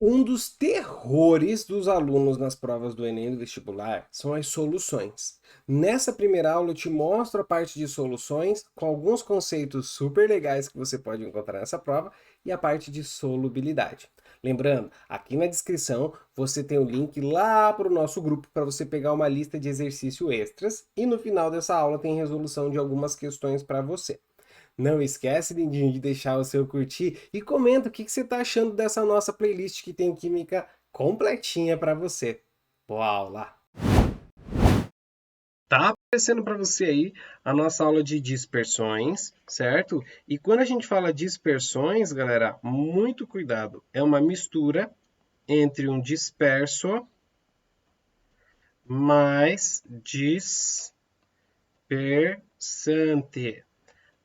Um dos terrores dos alunos nas provas do Enem e do vestibular são as soluções. Nessa primeira aula eu te mostro a parte de soluções com alguns conceitos super legais que você pode encontrar nessa prova e a parte de solubilidade. Lembrando, aqui na descrição você tem o link lá para o nosso grupo para você pegar uma lista de exercícios extras e no final dessa aula tem resolução de algumas questões para você. Não esquece, lindinho, de deixar o seu curtir e comenta o que você está achando dessa nossa playlist que tem química completinha para você. Boa aula! Tá aparecendo para você aí a nossa aula de dispersões, certo? E quando a gente fala dispersões, galera, muito cuidado. É uma mistura entre um disperso mais dispersante.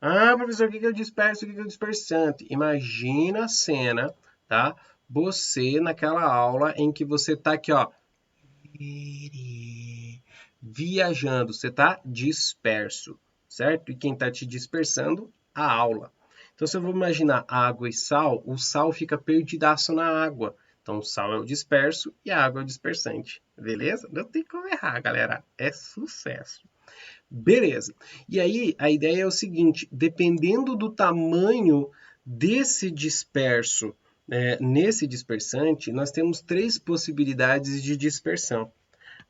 Ah, professor, o que é o disperso? O que é o dispersante? Imagina a cena, tá? Você naquela aula em que você tá aqui, ó, viajando, você tá disperso, certo? E quem tá te dispersando? A aula. Então, se eu vou imaginar água e sal, o sal fica perdidaço na água. Então, o sal é o disperso e a água é o dispersante. Beleza? Não tem como errar, galera. É sucesso. Beleza. E aí, a ideia é o seguinte: dependendo do tamanho desse disperso, nesse dispersante, nós temos três possibilidades de dispersão.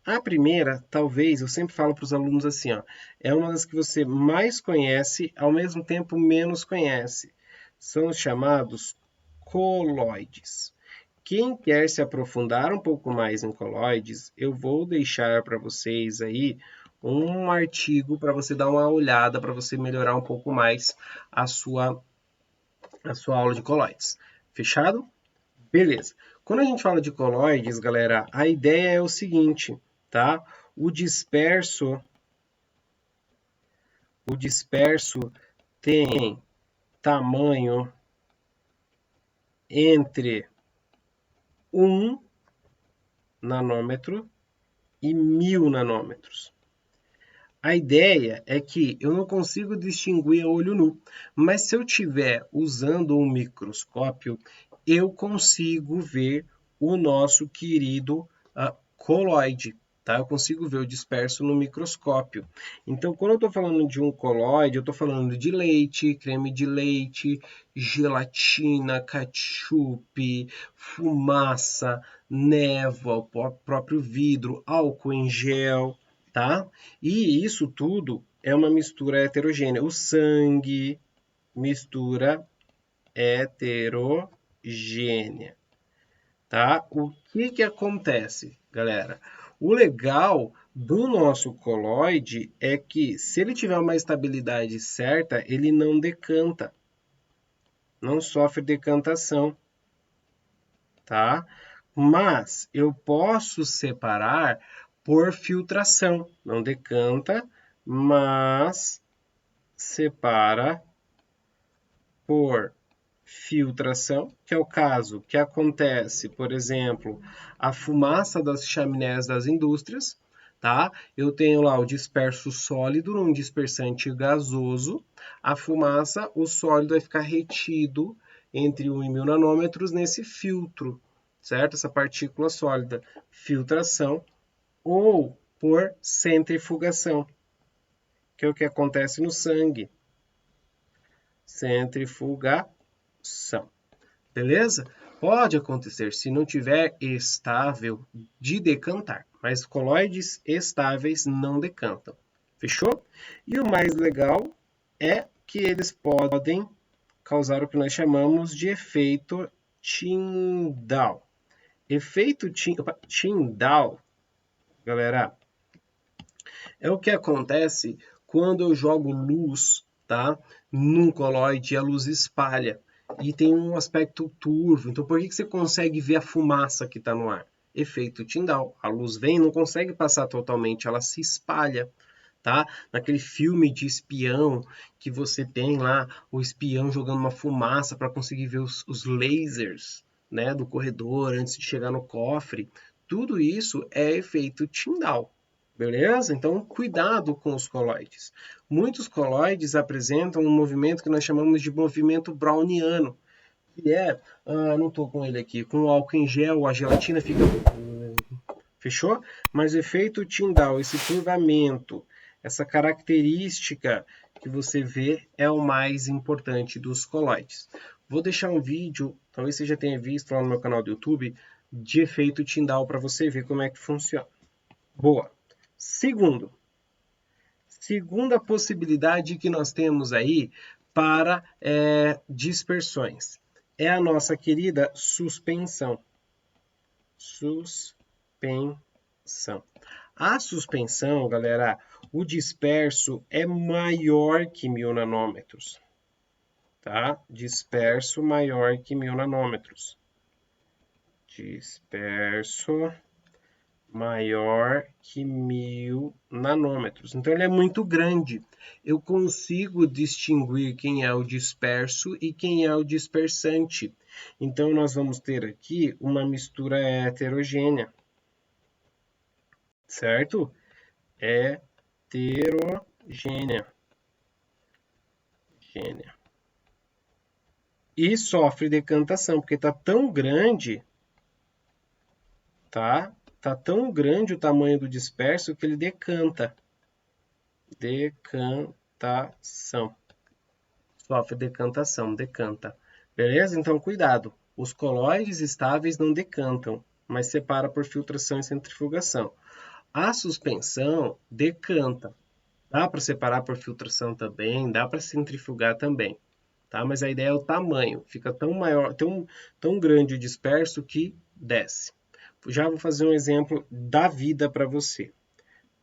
A primeira, talvez, eu sempre falo para os alunos assim, ó, é uma das que você mais conhece, ao mesmo tempo menos conhece. São os chamados coloides. Quem quer se aprofundar um pouco mais em coloides, eu vou deixar para vocês aí um artigo para você dar uma olhada, para você melhorar um pouco mais a sua aula de coloides. Fechado? Beleza. Quando a gente fala de coloides, galera, a ideia é o seguinte, tá? O disperso, o disperso tem tamanho entre 1 nanômetro e 1000 nanômetros. A ideia é que eu não consigo distinguir a olho nu, mas se eu estiver usando um microscópio, eu consigo ver o nosso querido coloide, tá? Eu consigo ver o disperso no microscópio. Então, quando eu estou falando de um coloide, eu estou falando de leite, creme de leite, gelatina, ketchup, fumaça, névoa, o próprio vidro, álcool em gel, tá? E isso tudo é uma mistura heterogênea. O sangue, mistura heterogênea, tá? O que que acontece, galera? O legal do nosso coloide é que se ele tiver uma estabilidade certa, ele não decanta, não sofre decantação, tá? Mas eu posso separar por filtração, não decanta, mas separa por filtração, que é o caso que acontece, por exemplo, a fumaça das chaminés das indústrias, tá? Eu tenho lá o disperso sólido num dispersante gasoso, a fumaça, o sólido vai ficar retido entre 1 e 1000 nanômetros nesse filtro, certo? Essa partícula sólida, filtração ou por centrifugação, que é o que acontece no sangue. Centrifugação. Beleza? Pode acontecer se não tiver estável de decantar, mas coloides estáveis não decantam. Fechou? E o mais legal é que eles podem causar o que nós chamamos de efeito Tyndall. Efeito Tyndall, galera, é o que acontece quando eu jogo luz, tá, num coloide e a luz espalha e tem um aspecto turvo. Então, por que você consegue ver a fumaça que está no ar? Efeito Tyndall. A luz vem e não consegue passar totalmente, ela se espalha, tá? Naquele filme de espião que você tem lá, o espião jogando uma fumaça para conseguir ver os lasers, né, do corredor antes de chegar no cofre. Tudo isso é efeito Tyndall. Beleza? Então, cuidado com os coloides. Muitos coloides apresentam um movimento que nós chamamos de movimento browniano. que é, não estou com ele aqui, com o álcool em gel, a gelatina fica... Fechou? Mas o efeito Tyndall, esse curvamento, essa característica que você vê é o mais importante dos coloides. Vou deixar um vídeo, talvez você já tenha visto lá no meu canal do YouTube, de efeito Tyndall para você ver como é que funciona. Boa. Segunda possibilidade que nós temos aí para dispersões é a nossa querida suspensão. A suspensão, galera, o disperso é maior que 1000 nanômetros, tá? Disperso maior que 1000 nanômetros. Disperso maior que 1000 nanômetros. Então, ele é muito grande. Eu consigo distinguir quem é o disperso e quem é o dispersante. Então, nós vamos ter aqui uma mistura heterogênea. Certo? Heterogênea. E sofre decantação, porque está tão grande, tá? Tá tão grande o tamanho do disperso que ele decanta. Decantação. Sofre decantação, decanta. Beleza? Então, cuidado. Os coloides estáveis não decantam, mas separa por filtração e centrifugação. A suspensão decanta. Dá para separar por filtração também, dá para centrifugar também, tá? Mas a ideia é o tamanho, fica tão maior, tão grande o disperso que desce. Já vou fazer um exemplo da vida para você.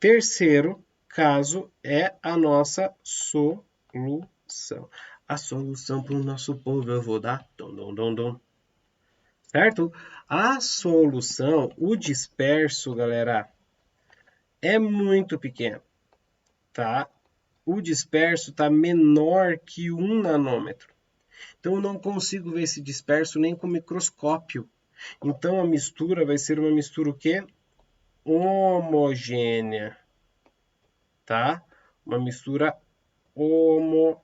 Terceiro caso é a nossa solução. A solução para o nosso povo eu vou dar. Certo? A solução, o disperso, galera, é muito pequeno. Tá? O disperso está menor que 1 nanômetro. Então, eu não consigo ver esse disperso nem com microscópio. Então, a mistura vai ser uma mistura o quê? Homogênea. Tá? Uma mistura homogênea.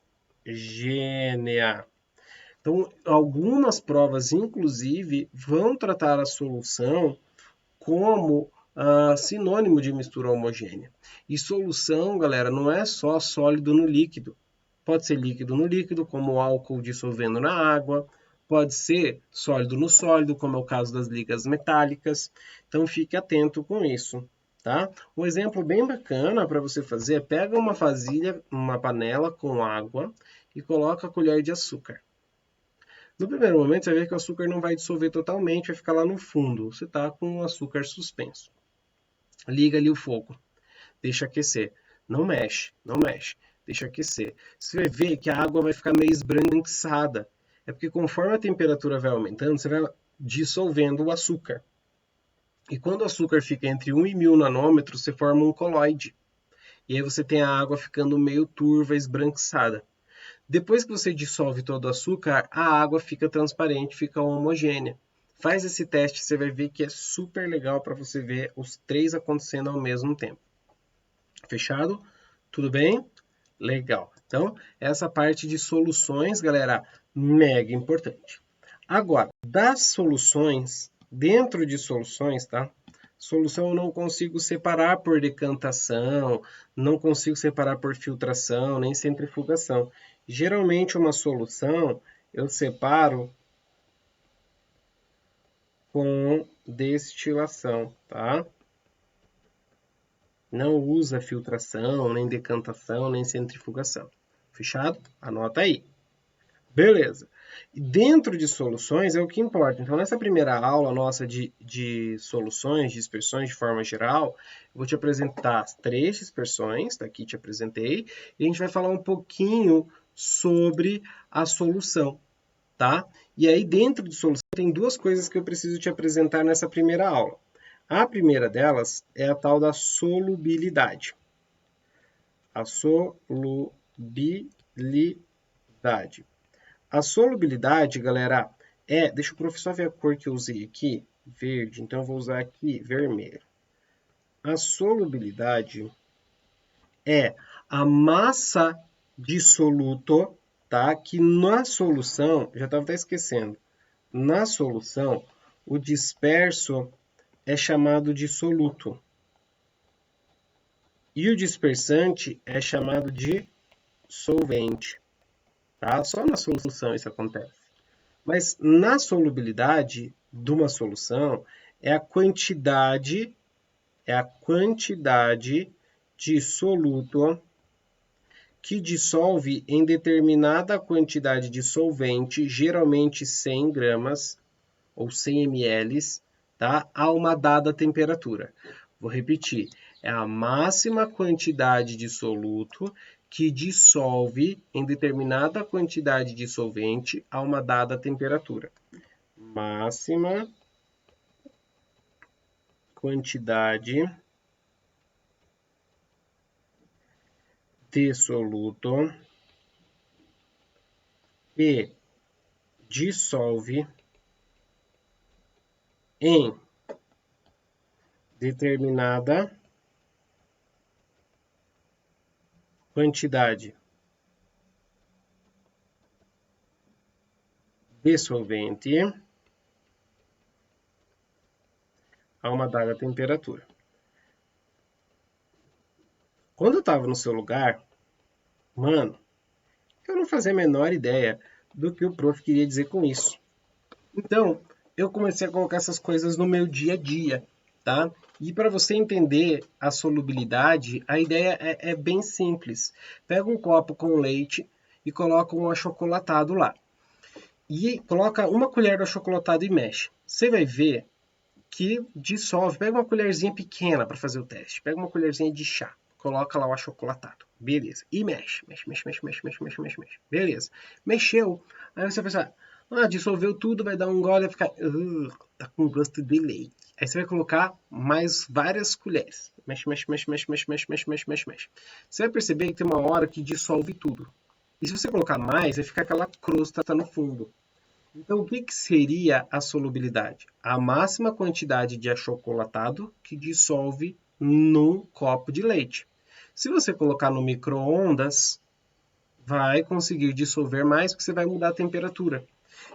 Então, algumas provas, inclusive, vão tratar a solução como sinônimo de mistura homogênea. E solução, galera, não é só sólido no líquido. Pode ser líquido no líquido, como o álcool dissolvendo na água. Pode ser sólido no sólido, como é o caso das ligas metálicas. Então, fique atento com isso. Tá? Um exemplo bem bacana para você fazer é pega uma vasilha, uma panela com água e coloca a colher de açúcar. No primeiro momento, você vai ver que o açúcar não vai dissolver totalmente, vai ficar lá no fundo. Você está com o açúcar suspenso. Liga ali o fogo, deixa aquecer. Não mexe, não mexe, deixa aquecer. Você vai ver que a água vai ficar meio esbranquiçada. É porque conforme a temperatura vai aumentando, você vai dissolvendo o açúcar. E quando o açúcar fica entre 1 e 1000 nanômetros, você forma um coloide. E aí você tem a água ficando meio turva, esbranquiçada. Depois que você dissolve todo o açúcar, a água fica transparente, fica homogênea. Faz esse teste, você vai ver que é super legal para você ver os três acontecendo ao mesmo tempo. Fechado? Tudo bem? Legal. Então, essa parte de soluções, galera, mega importante. Agora, das soluções, dentro de soluções, tá? Solução eu não consigo separar por decantação, não consigo separar por filtração, nem centrifugação. Geralmente, uma solução eu separo com destilação, tá? Não usa filtração, nem decantação, nem centrifugação. Fechado? Anota aí. Beleza. Dentro de soluções é o que importa. Então, nessa primeira aula nossa de soluções, dispersões de forma geral, eu vou te apresentar as 3 dispersões, daqui te apresentei, e a gente vai falar um pouquinho sobre a solução, tá? E aí, dentro de solução, tem 2 coisas que eu preciso te apresentar nessa primeira aula. A primeira delas é a tal da solubilidade. A solubilidade. A solubilidade, galera, deixa o professor ver a cor que eu usei aqui, verde, então eu vou usar aqui vermelho. A solubilidade é a massa de soluto, tá? Que na solução, já estava até esquecendo, na solução, o disperso é chamado de soluto. E o dispersante é chamado de solvente. Tá? Só na solução isso acontece. Mas na solubilidade de uma solução é a quantidade de soluto que dissolve em determinada quantidade de solvente, geralmente 100 gramas ou 100 ml, tá? A uma dada temperatura. Vou repetir, é a máxima quantidade de soluto que dissolve em determinada quantidade de solvente a uma dada temperatura. Máxima quantidade de soluto que dissolve em determinada quantidade de solvente a uma dada temperatura. Quando eu estava no seu lugar, mano, eu não fazia a menor ideia do que o prof queria dizer com isso. Então, eu comecei a colocar essas coisas no meu dia a dia, tá? E para você entender a solubilidade, a ideia é bem simples. Pega um copo com leite e coloca um achocolatado lá. E coloca uma colher do achocolatado e mexe. Você vai ver que dissolve. Pega uma colherzinha pequena para fazer o teste. Pega uma colherzinha de chá. Coloca lá o achocolatado. Beleza. E mexe. Mexe. Beleza. Mexeu. Aí você vai pensar, dissolveu tudo, vai dar um gole, vai ficar, tá com gosto de leite. Aí você vai colocar mais várias colheres. Mexe. Você vai perceber que tem uma hora que dissolve tudo. E se você colocar mais, vai ficar aquela crosta no fundo. Então, o que seria a solubilidade? A máxima quantidade de achocolatado que dissolve num copo de leite. Se você colocar no micro-ondas, vai conseguir dissolver mais, porque você vai mudar a temperatura.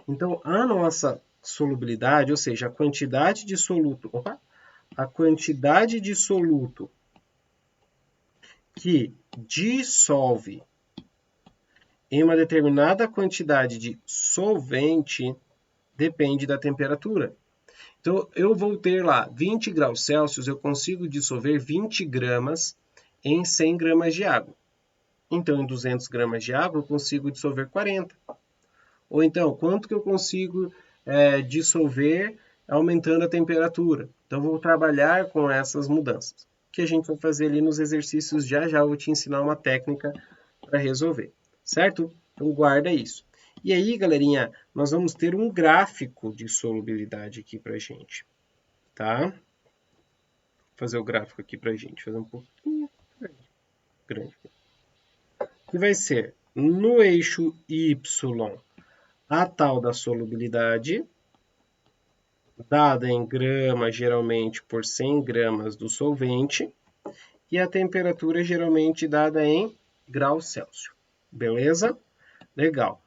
Então, a nossa solubilidade, ou seja, a quantidade de soluto que dissolve em uma determinada quantidade de solvente depende da temperatura. Então, eu vou ter lá 20 graus Celsius, eu consigo dissolver 20 gramas em 100 gramas de água. Então, em 200 gramas de água, eu consigo dissolver 40. Ou então, quanto que eu consigo dissolver aumentando a temperatura? Então, vou trabalhar com essas mudanças, que a gente vai fazer ali nos exercícios já. Eu vou te ensinar uma técnica para resolver, certo? Então, guarda isso. E aí, galerinha, nós vamos ter um gráfico de solubilidade aqui para a gente, tá? Vou fazer o gráfico aqui para a gente, fazer um pouquinho grande. Que vai ser no eixo Y a tal da solubilidade, dada em gramas, geralmente por 100 gramas do solvente, e a temperatura geralmente dada em graus Celsius. Beleza? Legal.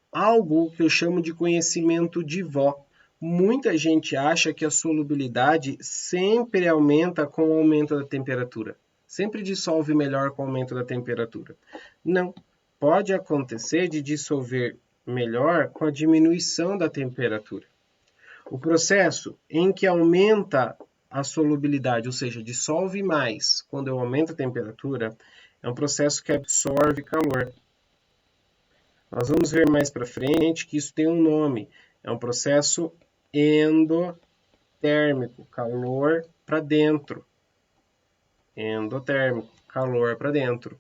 Algo que eu chamo de conhecimento de vó. Muita gente acha que a solubilidade sempre aumenta com o aumento da temperatura. Sempre dissolve melhor com o aumento da temperatura. Não. Pode acontecer de dissolver melhor com a diminuição da temperatura. O processo em que aumenta a solubilidade, ou seja, dissolve mais quando eu aumento a temperatura, é um processo que absorve calor. Nós vamos ver mais para frente que isso tem um nome. É um processo endotérmico, calor para dentro. Endotérmico, calor para dentro.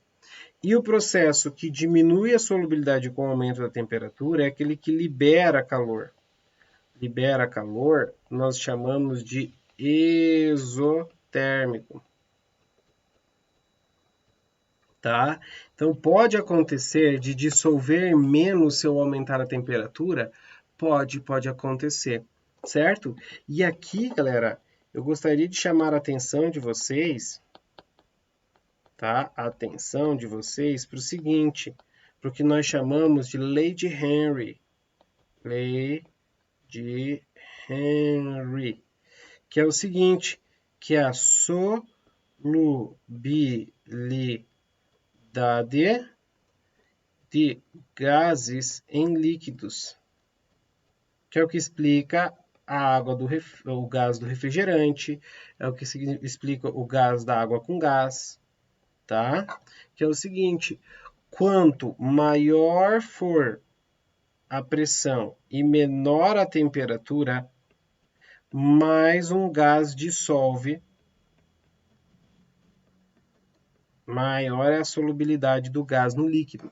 E o processo que diminui a solubilidade com o aumento da temperatura é aquele que libera calor. Libera calor, nós chamamos de exotérmico. Tá? Então, pode acontecer de dissolver menos se eu aumentar a temperatura? Pode acontecer, certo? E aqui, galera, eu gostaria de chamar a atenção de vocês, tá? A atenção de vocês para o seguinte, para o que nós chamamos de Lei de Henry. Lei de Henry, que é o seguinte, que é a solubilidade de gases em líquidos, que é o que explica a água o gás do refrigerante, é o que explica o gás da água com gás, tá? Que é o seguinte, quanto maior for a pressão e menor a temperatura, mais um gás dissolve, maior é a solubilidade do gás no líquido.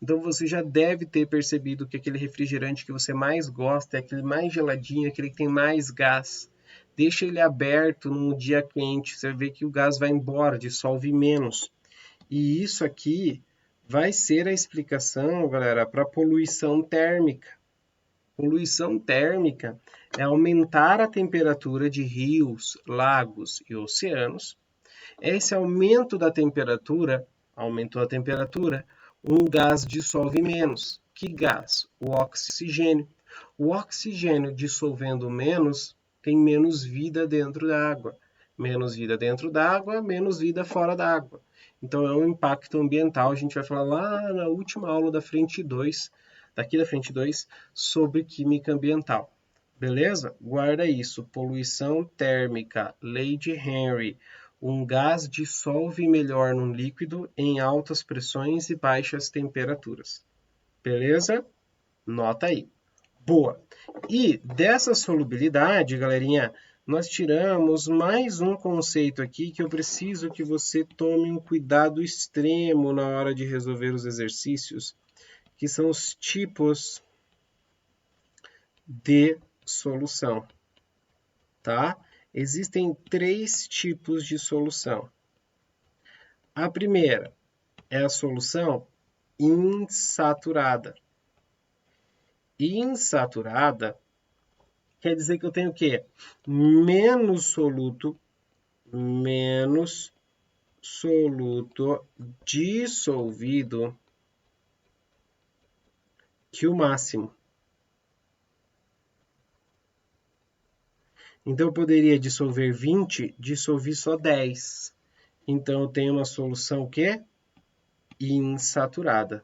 Então você já deve ter percebido que aquele refrigerante que você mais gosta é aquele mais geladinho, aquele que tem mais gás. Deixa ele aberto num dia quente, você vê que o gás vai embora, dissolve menos. E isso aqui vai ser a explicação, galera, para poluição térmica. Poluição térmica é aumentar a temperatura de rios, lagos e oceanos. Esse aumento da temperatura, aumentou a temperatura, um gás dissolve menos. Que gás? O oxigênio. O oxigênio dissolvendo menos tem menos vida dentro da água. Menos vida dentro da água, menos vida fora da água. Então é um impacto ambiental. A gente vai falar lá na última aula da frente 2, daqui da frente 2, sobre química ambiental. Beleza? Guarda isso. Poluição térmica, lei de Henry. Um gás dissolve melhor num líquido em altas pressões e baixas temperaturas. Beleza? Nota aí. Boa. E dessa solubilidade, galerinha, nós tiramos mais um conceito aqui que eu preciso que você tome um cuidado extremo na hora de resolver os exercícios, que são os tipos de solução, tá? Existem 3 tipos de solução. A primeira é a solução insaturada. Insaturada quer dizer que eu tenho o quê? Menos soluto dissolvido que o máximo. Então eu poderia dissolver 20, dissolvi só 10. Então eu tenho uma solução que insaturada,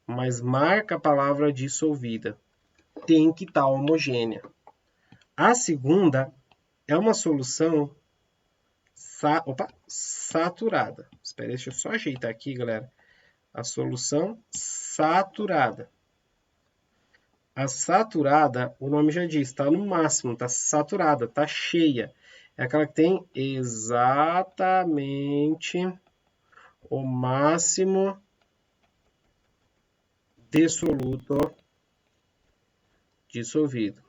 mas marca a palavra dissolvida. Tem que estar homogênea. A segunda é uma solução saturada. Espera, deixa eu só ajeitar aqui, galera. A solução saturada. A saturada, o nome já diz, está no máximo, está saturada, está cheia. É aquela que tem exatamente o máximo de soluto dissolvido.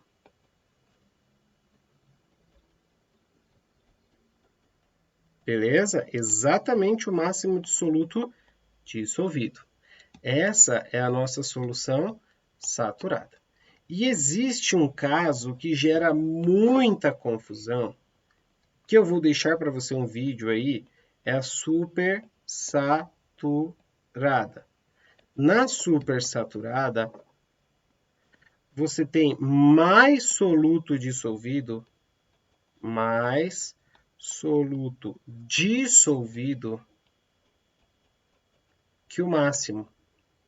Beleza? Exatamente o máximo de soluto dissolvido. Essa é a nossa solução saturada. E existe um caso que gera muita confusão, que eu vou deixar para você um vídeo aí, é a supersaturada. Na supersaturada, você tem mais soluto dissolvido, que o máximo.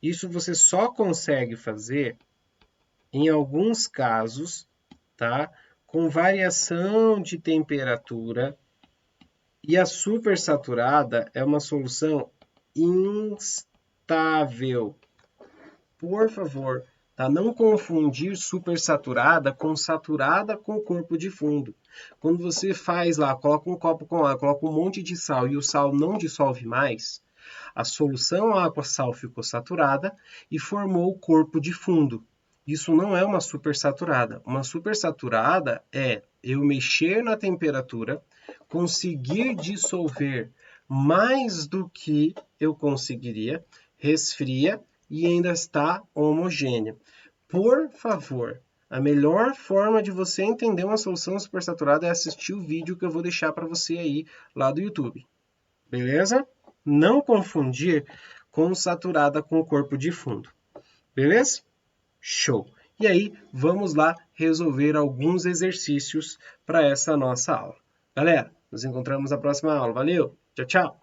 Isso você só consegue fazer em alguns casos, tá? Com variação de temperatura, e a supersaturada é uma solução instável. Por favor, tá? Não confundir supersaturada com saturada com corpo de fundo. Quando você faz lá, coloca um copo com água, coloca um monte de sal e o sal não dissolve mais, a solução água-sal ficou saturada e formou o corpo de fundo. Isso não é uma supersaturada. Uma supersaturada é eu mexer na temperatura, conseguir dissolver mais do que eu conseguiria, resfria e ainda está homogênea. Por favor, a melhor forma de você entender uma solução supersaturada é assistir o vídeo que eu vou deixar para você aí lá do YouTube. Beleza? Não confundir com saturada com corpo de fundo. Beleza? Show! E aí, vamos lá resolver alguns exercícios para essa nossa aula. Galera, nos encontramos na próxima aula. Valeu, tchau, tchau!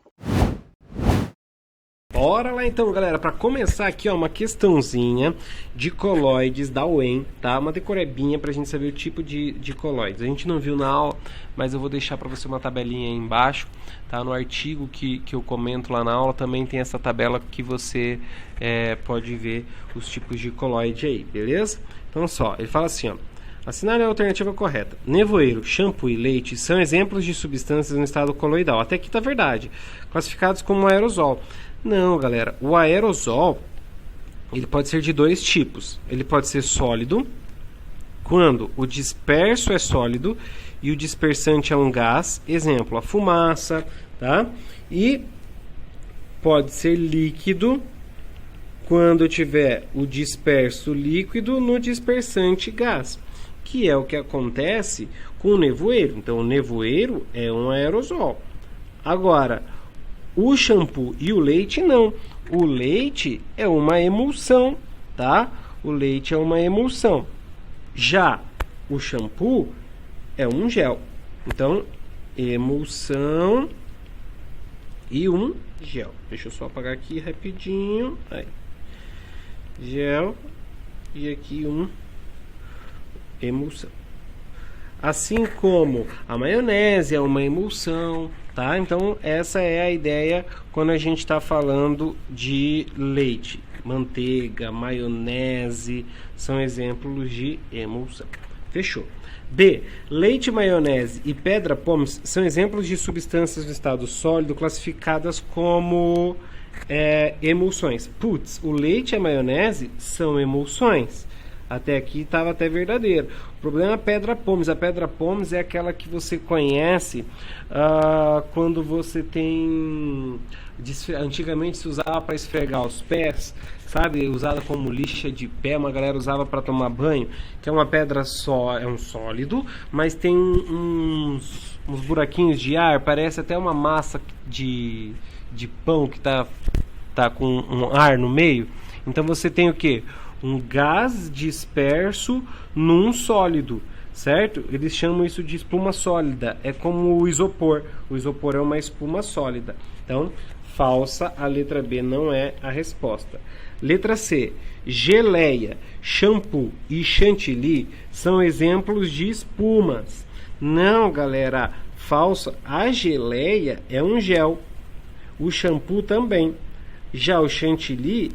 Bora lá então, galera, para começar aqui, ó, uma questãozinha de coloides da UEM, tá? Uma decorebinha pra gente saber o tipo de coloides. A gente não viu na aula, mas eu vou deixar para você uma tabelinha aí embaixo, tá? No artigo que eu comento lá na aula também tem essa tabela que você pode ver os tipos de coloide aí, beleza? Então só, ele fala assim, ó. Assinale a alternativa correta. Nevoeiro, shampoo e leite são exemplos de substâncias no estado coloidal. Até aqui tá verdade. Classificados como aerosol. Não, galera. O aerosol, ele pode ser de dois tipos. Ele pode ser sólido, quando o disperso é sólido e o dispersante é um gás. Exemplo, a fumaça, tá? E pode ser líquido, quando tiver o disperso líquido no dispersante gás, que é o que acontece com o nevoeiro. Então, o nevoeiro é um aerosol. Agora, o shampoo e o leite não. O leite é uma emulsão, tá? O leite é uma emulsão. Já o shampoo é um gel. Então, emulsão e um gel. Deixa eu só apagar aqui rapidinho. Aí. Gel e aqui um emulsão. Assim como a maionese é uma emulsão, tá? Então essa é a ideia quando a gente está falando de leite. Manteiga, maionese são exemplos de emulsão. Fechou. B. Leite, maionese e pedra-pomes são exemplos de substâncias do estado sólido classificadas como emulsões. Putz, o leite e a maionese são emulsões. Até aqui estava até verdadeiro. O problema é a pedra-pomes. A pedra-pomes é aquela que você conhece quando você tem... Antigamente se usava para esfregar os pés, sabe? Usada como lixa de pé, uma galera usava para tomar banho, que é uma pedra só, é um sólido, mas tem uns buraquinhos de ar, parece até uma massa de pão que tá com um ar no meio. Então você tem o que? Um gás disperso num sólido, certo? Eles chamam isso de espuma sólida. É como o isopor. O isopor é uma espuma sólida. Então, falsa, a letra B não é a resposta. Letra C. Geleia, shampoo e chantilly são exemplos de espumas. Não, galera, falsa. A geleia é um gel. O shampoo também. Já o chantilly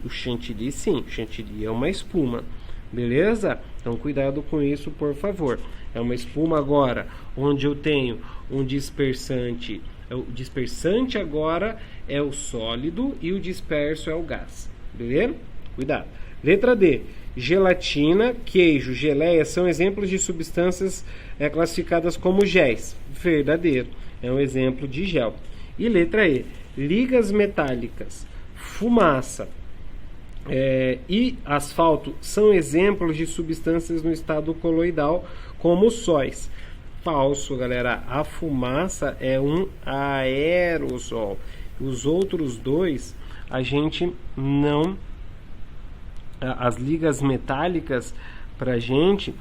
sim, o chantilly é uma espuma, beleza? Então cuidado com isso, por favor. É uma espuma agora, onde eu tenho um dispersante. O dispersante agora é o sólido e o disperso é o gás, beleza? Cuidado. Letra D. Gelatina, queijo, geleia são exemplos de substâncias classificadas como géis. Verdadeiro, é um exemplo de gel. E letra E. Ligas metálicas, fumaça e asfalto são exemplos de substâncias no estado coloidal, como sóis. Falso, galera. A fumaça é um aerosol. Os outros dois, a gente não... As ligas metálicas, pra gente,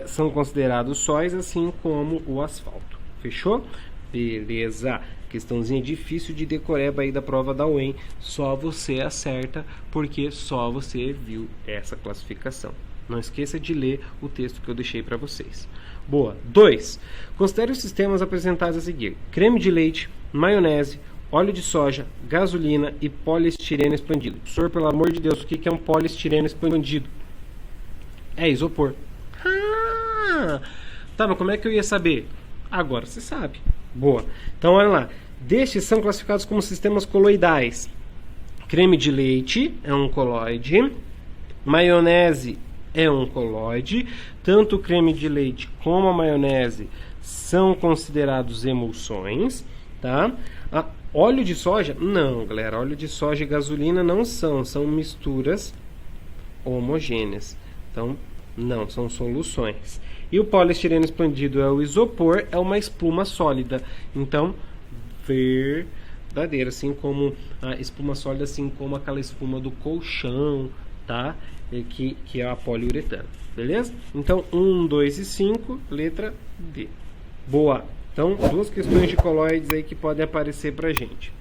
são considerados sóis, assim como o asfalto. Fechou? Beleza. Questãozinha difícil de decoreba aí da prova da UEM. Só você acerta, porque só você viu essa classificação. Não esqueça de ler o texto que eu deixei para vocês. Boa. 2. Considere os sistemas apresentados a seguir: creme de leite, maionese, óleo de soja, gasolina e poliestireno expandido. Professor, pelo amor de Deus, o que é um poliestireno expandido? É isopor. Tá, mas como é que eu ia saber? Agora você sabe. Boa. Então, olha lá. Destes são classificados como sistemas coloidais. Creme de leite é um coloide. Maionese é um coloide. Tanto o creme de leite como a maionese são considerados emulsões, tá? Óleo de soja? Não, galera. Óleo de soja e gasolina não são misturas homogêneas. Então, não, são soluções. E o poliestireno expandido é o isopor, é uma espuma sólida. Então, verdadeiro, assim como a espuma sólida, assim como aquela espuma do colchão, tá? Que é a poliuretano, beleza? Então, 1, 2 e 5, letra D. Boa! Então, duas questões de colóides aí que podem aparecer pra gente.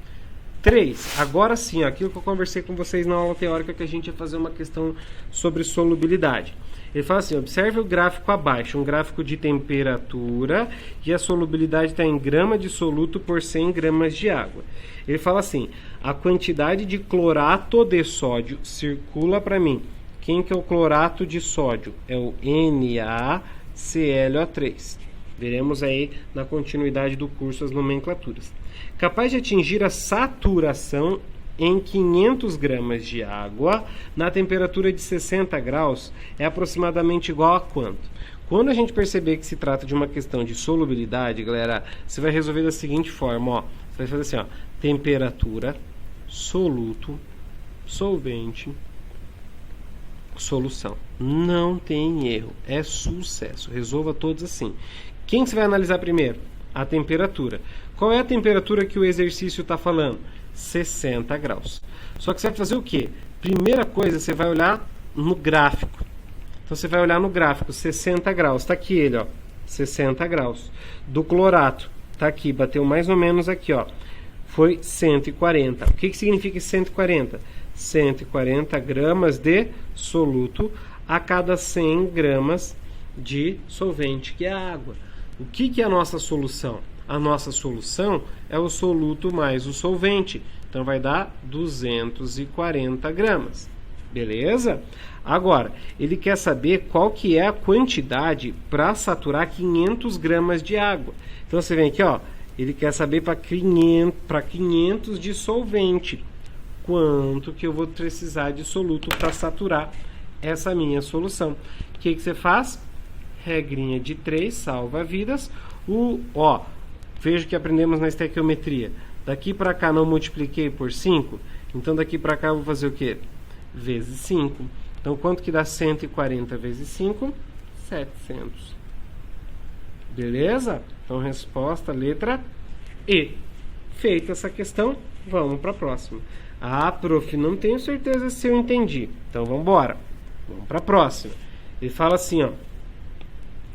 3. Agora sim, ó, aquilo que eu conversei com vocês na aula teórica, que a gente ia fazer uma questão sobre solubilidade. Ele fala assim, observe o gráfico abaixo, um gráfico de temperatura e a solubilidade está em grama de soluto por 100 gramas de água. Ele fala assim, a quantidade de clorato de sódio circula para mim. Quem que é o clorato de sódio? É o NaClO3. Veremos aí na continuidade do curso as nomenclaturas. Capaz de atingir a saturação em 500 gramas de água na temperatura de 60 graus é aproximadamente igual a quanto? Quando a gente perceber que se trata de uma questão de solubilidade, galera, você vai resolver da seguinte forma, ó. Você vai fazer assim, ó, temperatura, soluto, solvente, solução. Não tem erro, é sucesso. Resolva todos assim. Quem você vai analisar primeiro? A temperatura. Qual é a temperatura que o exercício está falando? 60 graus. Só que você vai fazer o quê? Primeira coisa, você vai olhar no gráfico. Então você vai olhar no gráfico, 60 graus. Está aqui ele, ó, 60 graus. Do clorato, está aqui, bateu mais ou menos aqui, ó. Foi 140. O que significa 140? 140 gramas de soluto a cada 100 gramas de solvente, que é a água. O que é a nossa solução? A nossa solução é o soluto mais o solvente. Então vai dar 240 gramas. Beleza? Agora, ele quer saber qual que é a quantidade para saturar 500 gramas de água. Então você vem aqui, ó, ele quer saber para 500 de solvente. Quanto que eu vou precisar de soluto para saturar essa minha solução? O que você faz? Regrinha de 3, salva vidas. Veja que aprendemos na estequiometria. Daqui para cá não multipliquei por 5. Então daqui para cá eu vou fazer o quê? Vezes 5. Então quanto que dá 140 vezes 5? 700. Beleza? Então resposta, letra E. Feita essa questão, vamos para a próxima. Ah, prof, não tenho certeza se eu entendi. Então vamos embora. Vamos para a próxima. Ele fala assim, ó.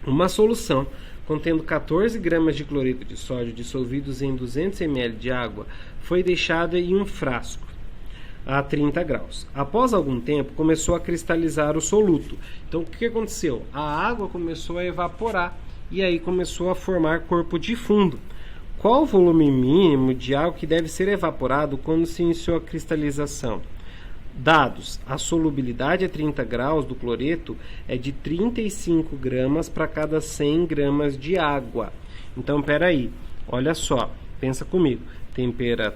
Uma solução contendo 14 gramas de cloreto de sódio dissolvidos em 200 ml de água foi deixada em um frasco a 30 graus. Após algum tempo, começou a cristalizar o soluto. Então, o que aconteceu? A água começou a evaporar e aí começou a formar corpo de fundo. Qual o volume mínimo de água que deve ser evaporado quando se iniciou a cristalização? Dados, a solubilidade a 30 graus do cloreto é de 35 gramas para cada 100 gramas de água. Então, peraí, olha só, pensa comigo. Temperatura,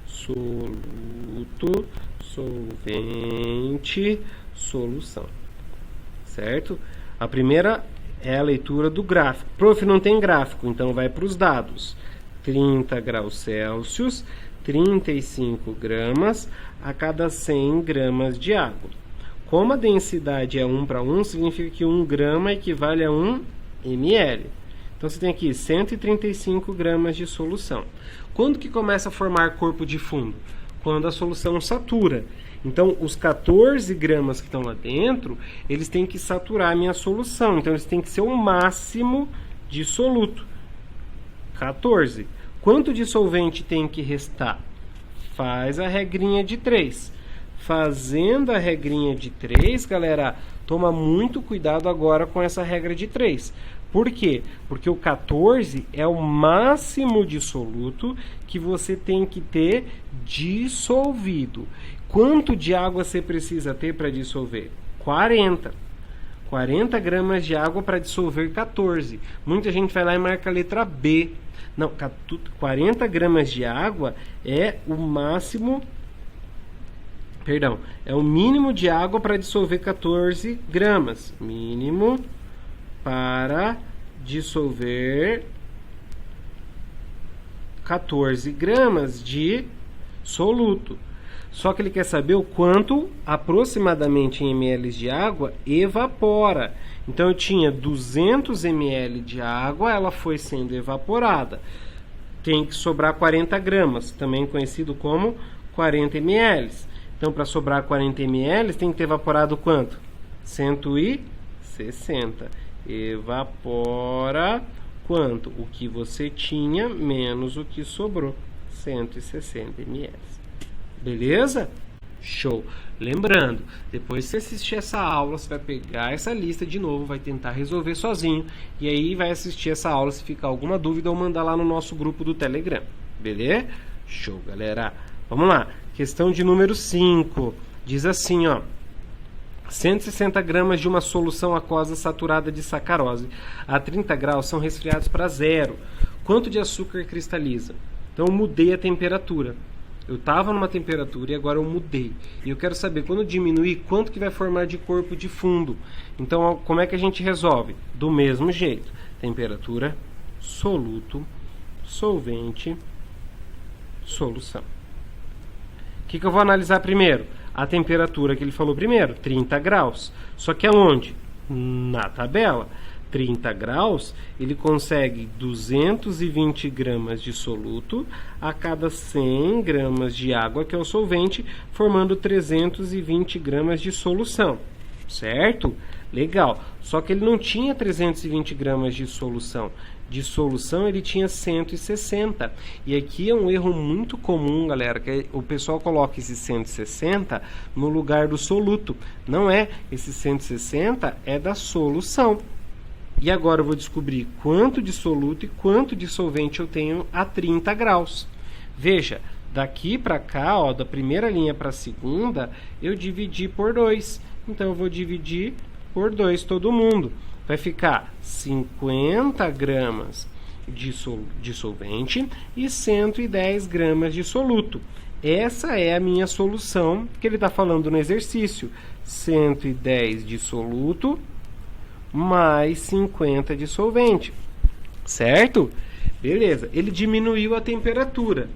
soluto, solvente, solução. Certo? A primeira é a leitura do gráfico. Prof, não tem gráfico, então vai para os dados. 30 graus Celsius, 35 gramas a cada 100 gramas de água. Como a densidade é 1 para 1, significa que 1 grama equivale a 1 ml. Então você tem aqui 135 gramas de solução. Quando que começa a formar corpo de fundo? Quando a solução satura. Então os 14 gramas que estão lá dentro, eles têm que saturar a minha solução. Então eles têm que ser o máximo de soluto. 14. Quanto de solvente tem que restar? Faz a regrinha de 3. Fazendo a regrinha de 3, galera, toma muito cuidado agora com essa regra de 3. Por quê? Porque o 14 é o máximo de soluto que você tem que ter dissolvido. Quanto de água você precisa ter para dissolver? 40. 40 gramas de água para dissolver 14. Muita gente vai lá e marca a letra B. Não, 40 gramas de água é o máximo, é o mínimo de água para dissolver 14 gramas. Mínimo para dissolver 14 gramas de soluto. Só que ele quer saber o quanto aproximadamente em ml de água evapora. Então eu tinha 200 ml de água, ela foi sendo evaporada. Tem que sobrar 40 gramas, também conhecido como 40 ml. Então, para sobrar 40 ml, tem que ter evaporado quanto? 160. Evapora quanto? O que você tinha menos o que sobrou. 160 ml. Beleza? Show! Lembrando, depois que você assistir essa aula, você vai pegar essa lista de novo, vai tentar resolver sozinho, e aí vai assistir essa aula. Se ficar alguma dúvida, ou mandar lá no nosso grupo do Telegram. Beleza? Show, galera! Vamos lá. Questão de número 5. Diz assim, ó. 160 gramas de uma solução aquosa saturada de sacarose a 30 graus são resfriados para zero. Quanto de açúcar cristaliza? Então, eu mudei a temperatura. Eu estava numa temperatura e agora eu mudei. E eu quero saber, quando diminuir, quanto que vai formar de corpo de fundo. Então, como é que a gente resolve? Do mesmo jeito. Temperatura, soluto, solvente, solução. O que eu vou analisar primeiro? A temperatura que ele falou primeiro, 30 graus. Só que aonde? Na tabela. 30 graus, ele consegue 220 gramas de soluto a cada 100 gramas de água, que é o solvente, formando 320 gramas de solução. Certo? Legal. Só que ele não tinha 320 gramas de solução. De solução ele tinha 160. E aqui é um erro muito comum, galera, que o pessoal coloca esse 160 no lugar do soluto. Não é. Esse 160 é da solução. E agora eu vou descobrir quanto de soluto e quanto de solvente eu tenho a 30 graus. Veja, daqui para cá, ó, da primeira linha para a segunda, eu dividi por 2. Então eu vou dividir por 2 todo mundo. Vai ficar 50 gramas de solvente e 110 gramas de soluto. Essa é a minha solução que ele está falando no exercício. 110 de soluto mais 50 de solvente, certo? Beleza, ele diminuiu a temperatura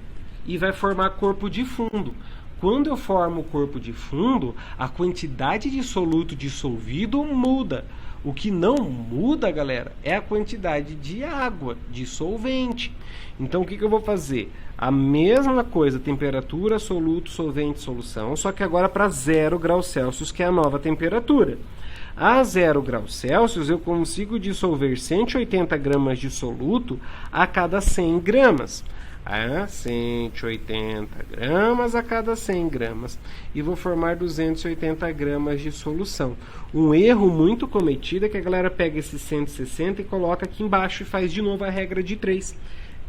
e vai formar corpo de fundo. Quando eu formo o corpo de fundo, a quantidade de soluto dissolvido muda. O que não muda, galera, é a quantidade de água, de solvente. Então, o que eu vou fazer? A mesma coisa, temperatura, soluto, solvente, solução, só que agora para 0 graus Celsius, que é a nova temperatura. A 0 graus Celsius, eu consigo dissolver 180 gramas de soluto a cada 100 gramas. 180 gramas a cada 100 gramas. E vou formar 280 gramas de solução. Um erro muito cometido é que a galera pega esse 160 e coloca aqui embaixo e faz de novo a regra de 3.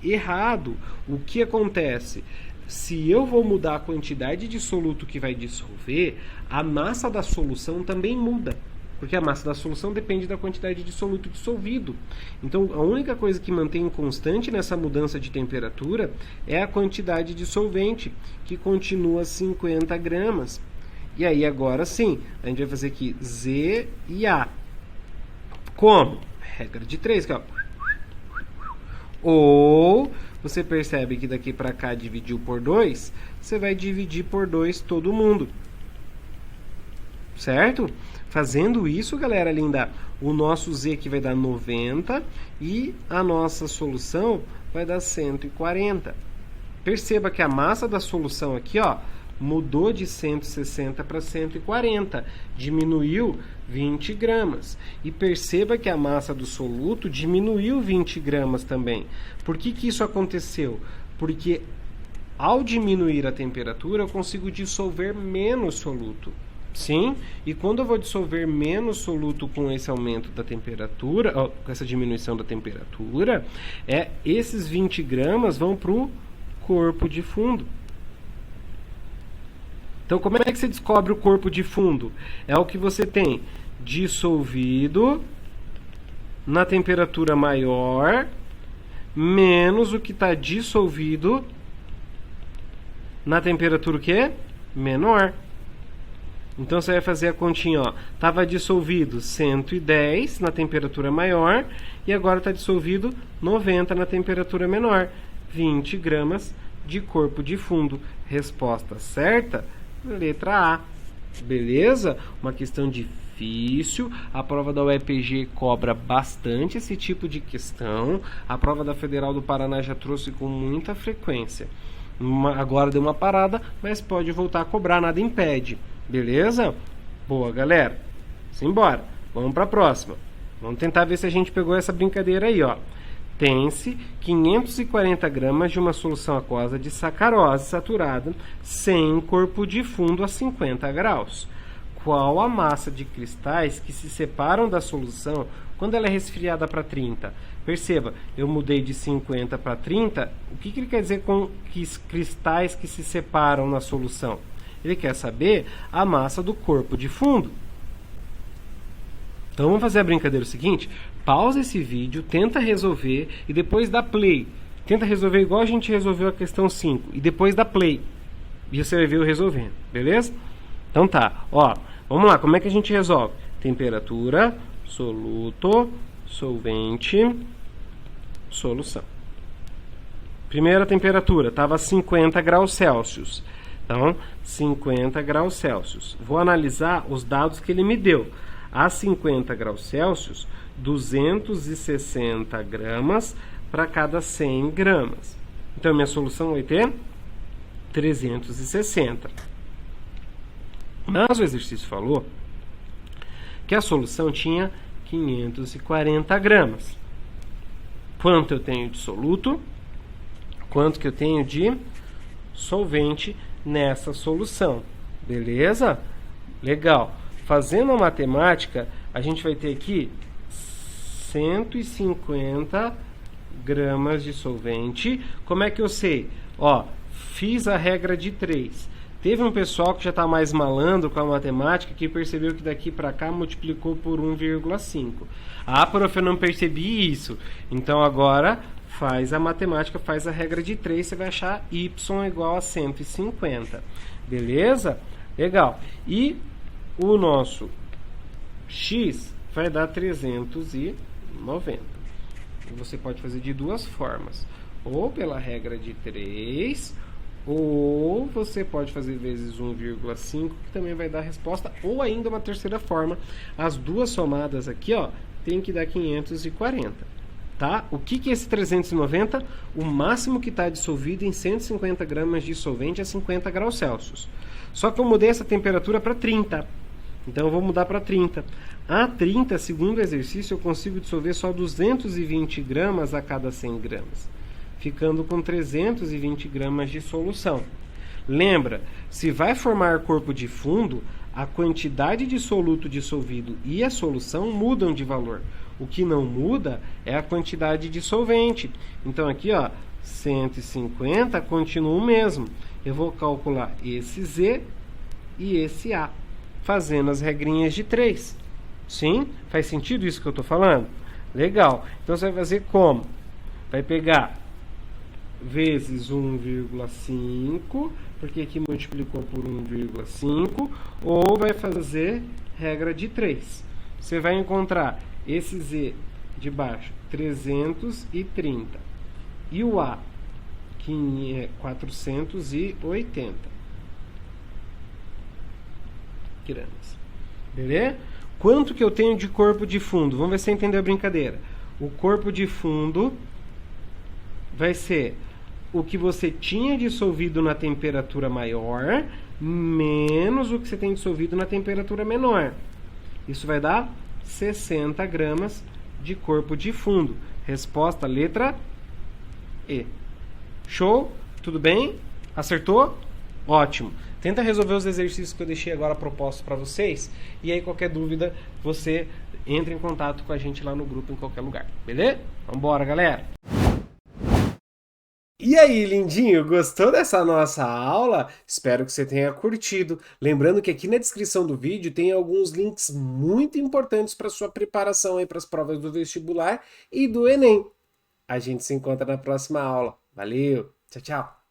Errado. O que acontece? Se eu vou mudar a quantidade de soluto que vai dissolver, a massa da solução também muda. Porque a massa da solução depende da quantidade de soluto dissolvido. Então, a única coisa que mantém constante nessa mudança de temperatura é a quantidade de solvente, que continua 50 gramas. E aí, agora sim, a gente vai fazer aqui Z e A. Como? Regra de 3, aqui, ó. Ou, você percebe que daqui para cá dividiu por 2, você vai dividir por 2 todo mundo. Certo? Fazendo isso, galera linda, o nosso Z aqui vai dar 90 e a nossa solução vai dar 140. Perceba que a massa da solução aqui, ó, mudou de 160 para 140, diminuiu 20 gramas. E perceba que a massa do soluto diminuiu 20 gramas também. Por que isso aconteceu? Porque ao diminuir a temperatura, eu consigo dissolver menos soluto. Sim, e quando eu vou dissolver menos soluto com esse aumento da temperatura, com essa diminuição da temperatura, esses 20 gramas vão para o corpo de fundo. Então, como é que você descobre o corpo de fundo? É o que você tem dissolvido na temperatura maior, menos o que está dissolvido na temperatura o quê? Menor. Então, você vai fazer a continha, ó. Estava dissolvido 110 na temperatura maior e agora está dissolvido 90 na temperatura menor. 20 gramas de corpo de fundo. Resposta certa? Letra A. Beleza? Uma questão difícil. A prova da UEPG cobra bastante esse tipo de questão. A prova da Federal do Paraná já trouxe com muita frequência. Agora deu uma parada, mas pode voltar a cobrar, nada impede. Beleza? Boa, galera. Simbora. Vamos para a próxima. Vamos tentar ver se a gente pegou essa brincadeira aí, ó. Tem-se 540 gramas de uma solução aquosa de sacarose saturada sem corpo de fundo a 50 graus. Qual a massa de cristais que se separam da solução quando ela é resfriada para 30? Perceba, eu mudei de 50 para 30. O que ele quer dizer com cristais que se separam na solução? Ele quer saber a massa do corpo de fundo. Então vamos fazer a brincadeira seguinte, pausa esse vídeo, tenta resolver e depois dá play. Tenta resolver igual a gente resolveu a questão 5 e depois dá play. E você vai ver eu resolvendo, beleza? Então tá, ó, vamos lá, como é que a gente resolve? Temperatura, soluto, solvente, solução. Primeira temperatura, estava 50 graus Celsius. Então, 50 graus Celsius. Vou analisar os dados que ele me deu. A 50 graus Celsius, 260 gramas para cada 100 gramas. Então, minha solução vai ter 360. Mas o exercício falou que a solução tinha 540 gramas. Quanto eu tenho de soluto? Quanto que eu tenho de solvente nessa solução? Beleza? Legal. Fazendo a matemática, a gente vai ter aqui 150 gramas de solvente. Como é que eu sei? Ó, fiz a regra de 3. Teve um pessoal que já está mais malandro com a matemática que percebeu que daqui para cá multiplicou por 1,5. Ah, prof, eu não percebi isso. Então agora faz a matemática, faz a regra de 3, você vai achar y igual a 150. Beleza? Legal. E o nosso x vai dar 390. E você pode fazer de duas formas. Ou pela regra de 3, ou você pode fazer vezes 1,5, que também vai dar a resposta. Ou ainda uma terceira forma. As duas somadas aqui, ó, tem que dar 540. Tá? O que é esse 390? O máximo que está dissolvido em 150 gramas de solvente a 50 graus Celsius. Só que eu mudei essa temperatura para 30. Então eu vou mudar para 30. A 30, segundo o exercício, eu consigo dissolver só 220 gramas a cada 100 gramas, ficando com 320 gramas de solução. Lembra, se vai formar corpo de fundo, a quantidade de soluto dissolvido e a solução mudam de valor. O que não muda é a quantidade de solvente. Então aqui, ó, 150 continua o mesmo. Eu vou calcular esse Z e esse A, fazendo as regrinhas de 3. Sim? Faz sentido isso que eu estou falando? Legal. Então você vai fazer como? Vai pegar vezes 1,5, porque aqui multiplicou por 1,5, ou vai fazer regra de 3. Você vai encontrar esse Z de baixo, 330. E o A, que é 480 gramas. Beleza? Quanto que eu tenho de corpo de fundo? Vamos ver se você entendeu a brincadeira. O corpo de fundo vai ser o que você tinha dissolvido na temperatura maior menos o que você tem dissolvido na temperatura menor. Isso vai dar 60 gramas de corpo de fundo. Resposta letra E. Show? Tudo bem? Acertou? Ótimo. Tenta resolver os exercícios que eu deixei agora propostos para vocês. E aí, qualquer dúvida, você entra em contato com a gente lá no grupo, em qualquer lugar. Beleza? Vambora, galera! E aí, lindinho, gostou dessa nossa aula? Espero que você tenha curtido. Lembrando que aqui na descrição do vídeo tem alguns links muito importantes para sua preparação aí para as provas do vestibular e do Enem. A gente se encontra na próxima aula. Valeu, tchau, tchau!